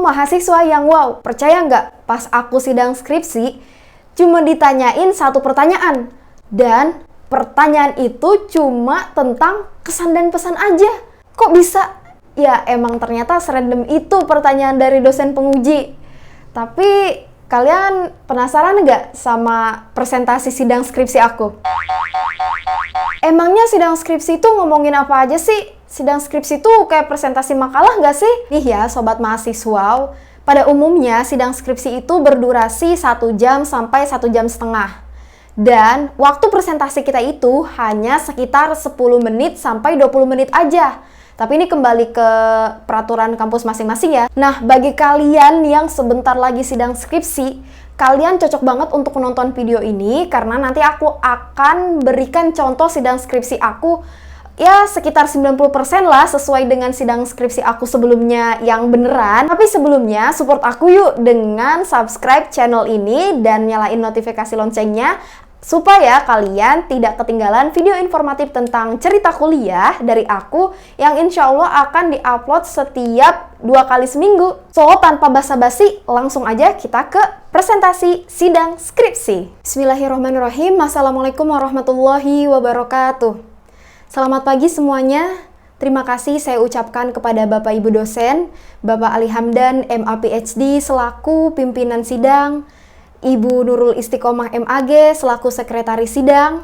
mahasiswa yang wow, percaya nggak? Pas aku sidang skripsi, cuma ditanyain satu pertanyaan. Dan pertanyaan itu cuma tentang kesan dan pesan aja. Kok bisa? Ya emang ternyata serandom itu pertanyaan dari dosen penguji. Tapi kalian penasaran nggak sama presentasi sidang skripsi aku? Emangnya sidang skripsi itu ngomongin apa aja sih? Sidang skripsi itu kayak presentasi makalah nggak sih? Nih ya sobat mahasiswa, pada umumnya sidang skripsi itu berdurasi 1 jam sampai 1 jam setengah. Dan waktu presentasi kita itu hanya sekitar 10 menit sampai 20 menit aja. Tapi ini kembali ke peraturan kampus masing-masing ya. Nah, bagi kalian yang sebentar lagi sidang skripsi, kalian cocok banget untuk menonton video ini karena nanti aku akan berikan contoh sidang skripsi aku ya sekitar 90% lah sesuai dengan sidang skripsi aku sebelumnya yang beneran. Tapi sebelumnya support aku yuk dengan subscribe channel ini dan nyalain notifikasi loncengnya supaya kalian tidak ketinggalan video informatif tentang cerita kuliah dari aku yang insya Allah akan diupload setiap 2 kali seminggu. So, tanpa basa-basi, langsung aja kita ke presentasi sidang skripsi. Bismillahirrahmanirrahim. Assalamualaikum warahmatullahi wabarakatuh. Selamat pagi semuanya. Terima kasih saya ucapkan kepada Bapak Ibu dosen, Bapak Ali Hamdan, MA PhD selaku pimpinan sidang, Ibu Nurul Istiqomah MAG selaku sekretaris sidang,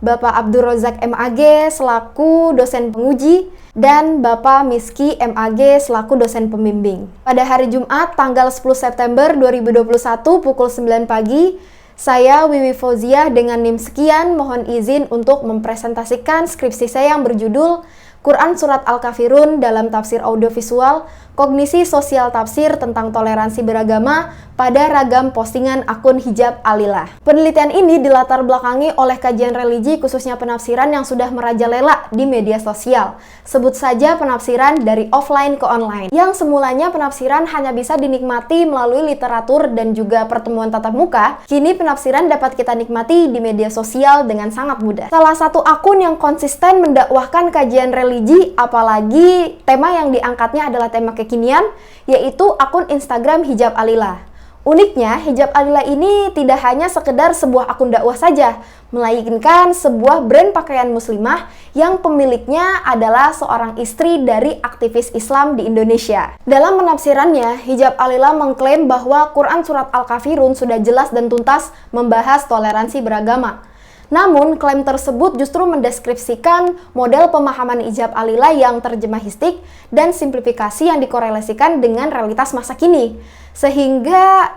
Bapak Abdul Rozak MAG selaku dosen penguji, dan Bapak Miski MAG selaku dosen pembimbing. Pada hari Jumat tanggal 10 September 2021 pukul 9 pagi, saya Wiwi Fauziah dengan NIM sekian mohon izin untuk mempresentasikan skripsi saya yang berjudul Quran Surat Al-Kafirun dalam tafsir audiovisual, kognisi sosial tafsir tentang toleransi beragama pada ragam postingan akun Hijab Alilah. Penelitian ini dilatar belakangi oleh kajian religi khususnya penafsiran yang sudah merajalela di media sosial. Sebut saja penafsiran dari offline ke online. Yang semulanya penafsiran hanya bisa dinikmati melalui literatur dan juga pertemuan tatap muka, kini penafsiran dapat kita nikmati di media sosial dengan sangat mudah. Salah satu akun yang konsisten mendakwahkan kajian religi, apalagi tema yang diangkatnya adalah tema kekinian, yaitu akun Instagram Hijab Alilah. Uniknya, Hijab Alilah ini tidak hanya sekedar sebuah akun dakwah saja, melainkan sebuah brand pakaian muslimah yang pemiliknya adalah seorang istri dari aktivis Islam di Indonesia. Dalam penafsirannya, Hijab Alilah mengklaim bahwa Quran Surat Al-Kafirun sudah jelas dan tuntas membahas toleransi beragama. Namun, klaim tersebut justru mendeskripsikan model pemahaman Hijab Alilah yang terjemahistik dan simplifikasi yang dikorelasikan dengan realitas masa kini. Sehingga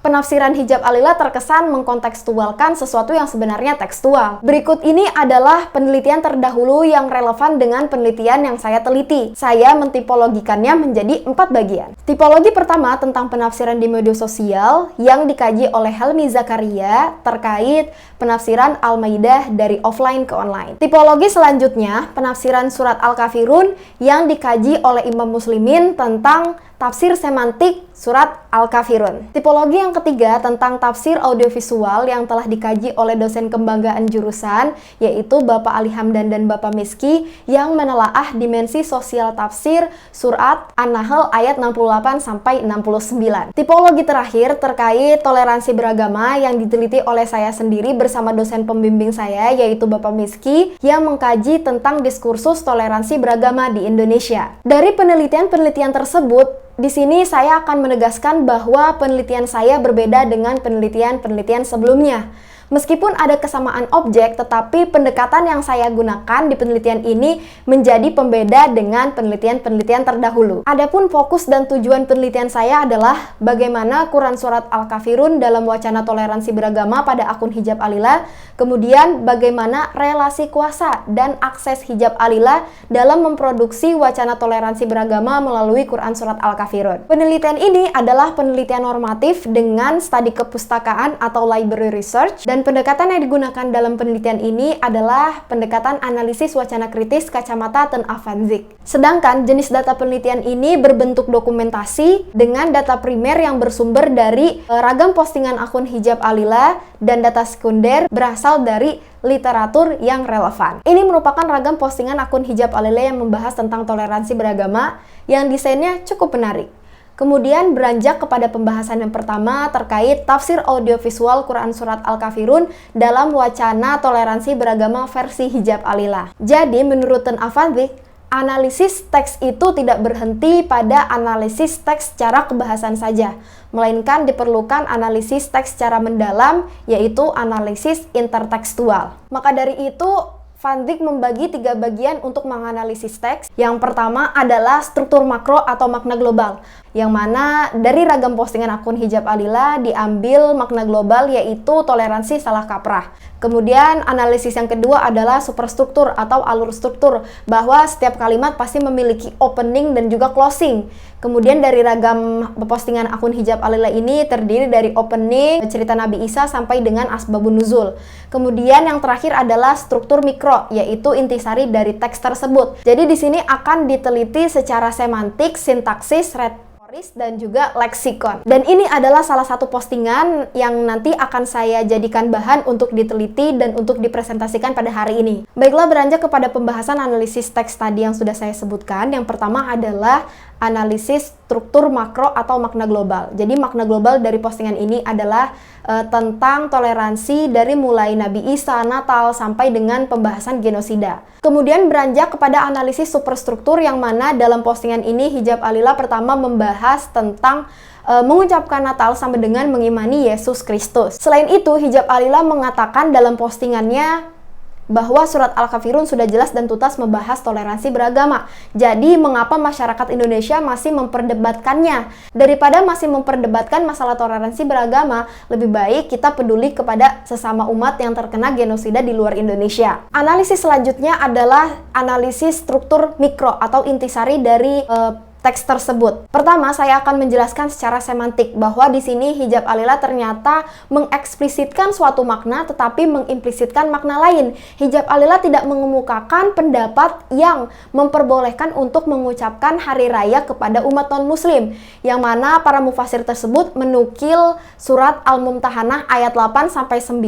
penafsiran Hijab Alilah terkesan mengkontekstualkan sesuatu yang sebenarnya tekstual. Berikut ini adalah penelitian terdahulu yang relevan dengan penelitian yang saya teliti. Saya mentipologikannya menjadi 4 bagian. Tipologi pertama tentang penafsiran di media sosial yang dikaji oleh Helmi Zakaria terkait penafsiran Al-Maidah dari offline ke online. Tipologi selanjutnya penafsiran surat Al-Kafirun yang dikaji oleh Imam Muslimin tentang tafsir semantik surat Al-Kafirun. Tipologi yang ketiga tentang tafsir audiovisual yang telah dikaji oleh dosen kebanggaan jurusan, yaitu Bapak Ali Hamdan dan Bapak Miski yang menelaah dimensi sosial tafsir surat An-Nahl ayat 68-69. Tipologi terakhir terkait toleransi beragama yang diteliti oleh saya sendiri bersama dosen pembimbing saya, yaitu Bapak Miski yang mengkaji tentang diskursus toleransi beragama di Indonesia. Dari penelitian-penelitian tersebut, di sini saya akan menegaskan bahwa penelitian saya berbeda dengan penelitian-penelitian sebelumnya. Meskipun ada kesamaan objek, tetapi pendekatan yang saya gunakan di penelitian ini menjadi pembeda dengan penelitian-penelitian terdahulu. Adapun fokus dan tujuan penelitian saya adalah bagaimana Quran Surat Al-Kafirun dalam wacana toleransi beragama pada akun Hijab Alilah, kemudian bagaimana relasi kuasa dan akses Hijab Alilah dalam memproduksi wacana toleransi beragama melalui Quran Surat Al-Kafirun. Penelitian ini adalah penelitian normatif dengan studi kepustakaan atau library research, dan pendekatan yang digunakan dalam penelitian ini adalah pendekatan analisis wacana kritis kacamata Ten Avanzik. Sedangkan jenis data penelitian ini berbentuk dokumentasi dengan data primer yang bersumber dari ragam postingan akun Hijab Alilah dan data sekunder berasal dari literatur yang relevan. Ini merupakan ragam postingan akun Hijab Alilah yang membahas tentang toleransi beragama yang desainnya cukup menarik. Kemudian beranjak kepada pembahasan yang pertama terkait tafsir audiovisual Quran Surat Al-Kafirun dalam wacana toleransi beragama versi hijab Alila. Jadi menurut Ten Afadhik, analisis teks itu tidak berhenti pada analisis teks secara kebahasan saja, melainkan diperlukan analisis teks secara mendalam, yaitu analisis intertekstual. Maka dari itu, Van Dijk membagi 3 bagian untuk menganalisis teks. Yang pertama adalah struktur makro atau makna global, yang mana dari ragam postingan akun hijab Alila diambil makna global, yaitu toleransi salah kaprah. Kemudian analisis yang kedua adalah superstruktur atau alur struktur, bahwa setiap kalimat pasti memiliki opening dan juga closing. Kemudian dari ragam postingan akun hijab Alila ini terdiri dari opening, cerita Nabi Isa sampai dengan asbabun nuzul. Kemudian yang terakhir adalah struktur mikro, yaitu intisari dari teks tersebut. Jadi di sini akan diteliti secara semantik, sintaksis, retoris, dan juga leksikon. Dan ini adalah salah satu postingan yang nanti akan saya jadikan bahan untuk diteliti dan untuk dipresentasikan pada hari ini. Baiklah, beranjak kepada pembahasan analisis teks tadi yang sudah saya sebutkan. Yang pertama adalah analisis struktur makro atau makna global. Jadi makna global dari postingan ini adalah tentang toleransi dari mulai Nabi Isa, Natal, sampai dengan pembahasan genosida. Kemudian beranjak kepada analisis superstruktur, yang mana dalam postingan ini hijab Alila pertama membahas tentang mengucapkan Natal sampai dengan mengimani Yesus Kristus. Selain itu, hijab Alila mengatakan dalam postingannya bahwa surat Al-Kafirun sudah jelas dan tuntas membahas toleransi beragama. Jadi, mengapa masyarakat Indonesia masih memperdebatkannya? Daripada masih memperdebatkan masalah toleransi beragama, lebih baik kita peduli kepada sesama umat yang terkena genosida di luar Indonesia. Analisis selanjutnya adalah analisis struktur mikro atau intisari dari teks tersebut. Pertama, saya akan menjelaskan secara semantik bahwa di sini hijab Alila ternyata mengeksplisitkan suatu makna tetapi mengimplisitkan makna lain. Hijab Alila tidak mengemukakan pendapat yang memperbolehkan untuk mengucapkan hari raya kepada umat non-muslim, yang mana para mufasir tersebut menukil surat Al-Mumtahanah ayat 8-9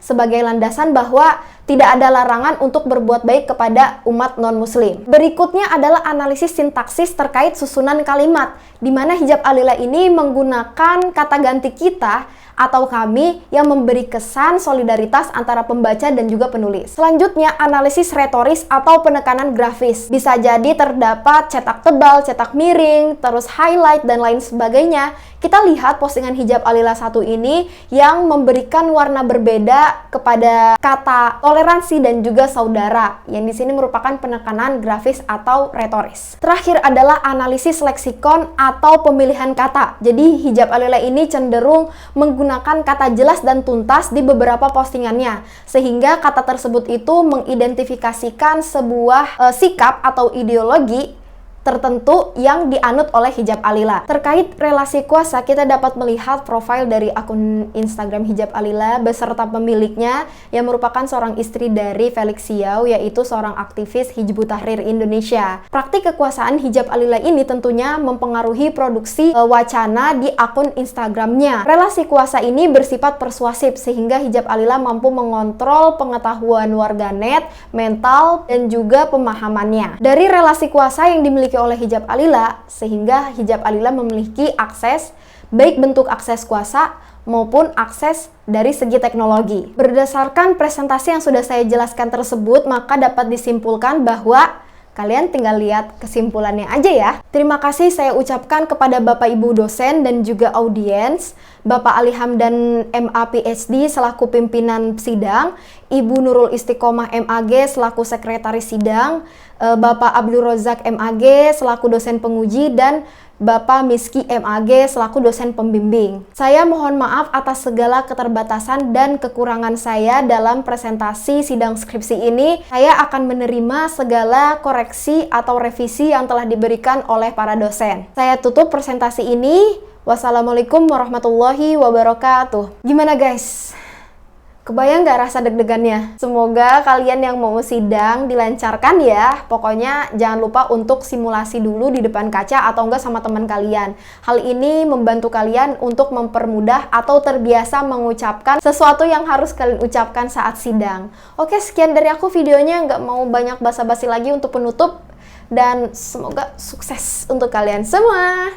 sebagai landasan bahwa tidak ada larangan untuk berbuat baik kepada umat non-muslim. Berikutnya adalah analisis sintaksis terkait susunan kalimat, di mana hijab Alila ini menggunakan kata ganti kita atau kami yang memberi kesan solidaritas antara pembaca dan juga penulis. Selanjutnya, analisis retoris atau penekanan grafis. Bisa jadi terdapat cetak tebal, cetak miring, terus highlight, dan lain sebagainya. Kita lihat postingan hijab Alila 1 ini yang memberikan warna berbeda kepada kata toleransi dan juga saudara, yang di sini merupakan penekanan grafis atau retoris. Terakhir adalah analisis leksikon atau pemilihan kata. Jadi hijab Alila ini cenderung menggunakan kata jelas dan tuntas di beberapa postingannya, sehingga kata tersebut itu mengidentifikasikan sebuah sikap atau ideologi tertentu yang dianut oleh hijab Alila. Terkait relasi kuasa, kita dapat melihat profil dari akun Instagram hijab Alila beserta pemiliknya yang merupakan seorang istri dari Felix Xiao, yaitu seorang aktivis Hizbut Tahrir Indonesia. Praktik kekuasaan hijab Alila ini tentunya mempengaruhi produksi wacana di akun Instagramnya. Relasi kuasa ini bersifat persuasif sehingga hijab Alila mampu mengontrol pengetahuan warganet, mental, dan juga pemahamannya. Dari relasi kuasa yang dimiliki oleh hijab Alila, sehingga hijab Alila memiliki akses, baik bentuk akses kuasa maupun akses dari segi teknologi. Berdasarkan presentasi yang sudah saya jelaskan tersebut, maka dapat disimpulkan bahwa kalian tinggal lihat kesimpulannya aja ya. Terima kasih saya ucapkan kepada Bapak Ibu dosen dan juga audiens, Bapak Ali Hamdan MA PhD selaku pimpinan sidang, Ibu Nurul Istiqomah MAG selaku sekretaris sidang, Bapak Abdul Rozak MAG selaku dosen penguji, dan Bapak Miski MAG selaku dosen pembimbing. Saya mohon maaf atas segala keterbatasan dan kekurangan saya dalam presentasi sidang skripsi ini. Saya akan menerima segala koreksi atau revisi yang telah diberikan oleh para dosen. Saya tutup presentasi ini. Wassalamualaikum warahmatullahi wabarakatuh. Gimana guys? Kebayang gak rasa deg-degannya? Semoga kalian yang mau sidang dilancarkan ya. Pokoknya jangan lupa untuk simulasi dulu di depan kaca atau enggak sama teman kalian. Hal ini membantu kalian untuk mempermudah atau terbiasa mengucapkan sesuatu yang harus kalian ucapkan saat sidang. Oke, sekian dari aku videonya. Nggak mau banyak basa-basi lagi untuk penutup. Dan semoga sukses untuk kalian semua.